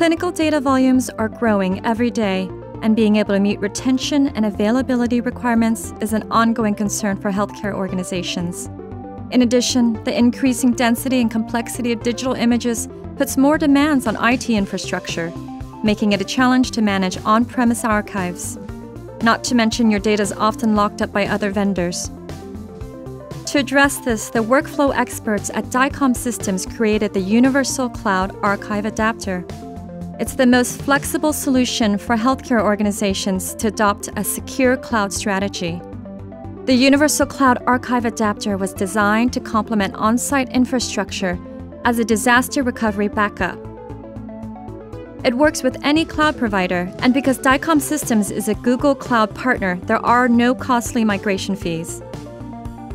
Clinical data volumes are growing every day, and being able to meet retention and availability requirements is an ongoing concern for healthcare organizations. In addition, the increasing density and complexity of digital images puts more demands on IT infrastructure, making it a challenge to manage on-premise archives. Not to mention your data is often locked up by other vendors. To address this, the workflow experts at DICOM Systems created the Universal Cloud Archive Adapter. It's the most flexible solution for healthcare organizations to adopt a secure cloud strategy. The Universal Cloud Archive Adapter was designed to complement on-site infrastructure as a disaster recovery backup. It works with any cloud provider, and because DICOM Systems is a Google Cloud partner, there are no costly migration fees.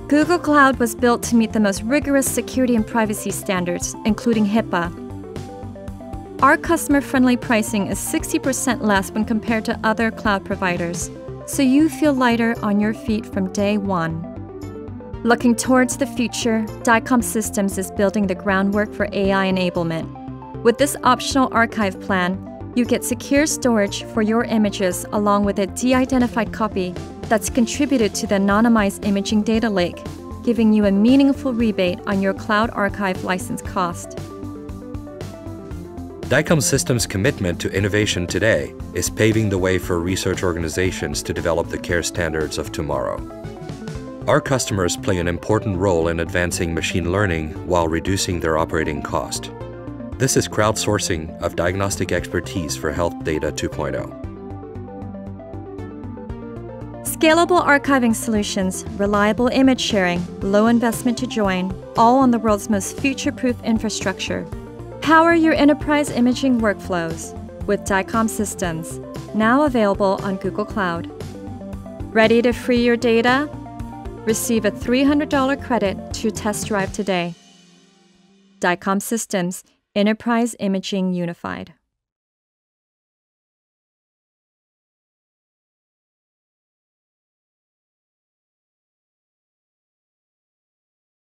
Google Cloud was built to meet the most rigorous security and privacy standards, including HIPAA. Our customer-friendly pricing is 60% less when compared to other cloud providers, so you feel lighter on your feet from day one. Looking towards the future, DICOM Systems is building the groundwork for AI enablement. With this optional archive plan, you get secure storage for your images along with a de-identified copy that's contributed to the anonymized imaging data lake, giving you a meaningful rebate on your cloud archive license cost. DICOM Systems' commitment to innovation today is paving the way for research organizations to develop the care standards of tomorrow. Our customers play an important role in advancing machine learning while reducing their operating cost. This is crowdsourcing of diagnostic expertise for Health Data 2.0. Scalable archiving solutions, reliable image sharing, low investment to join, all on the world's most future-proof infrastructure. Power your enterprise imaging workflows with DICOM Systems, now available on Google Cloud. Ready to free your data? Receive a $300 credit to test drive today. DICOM Systems, Enterprise Imaging Unified.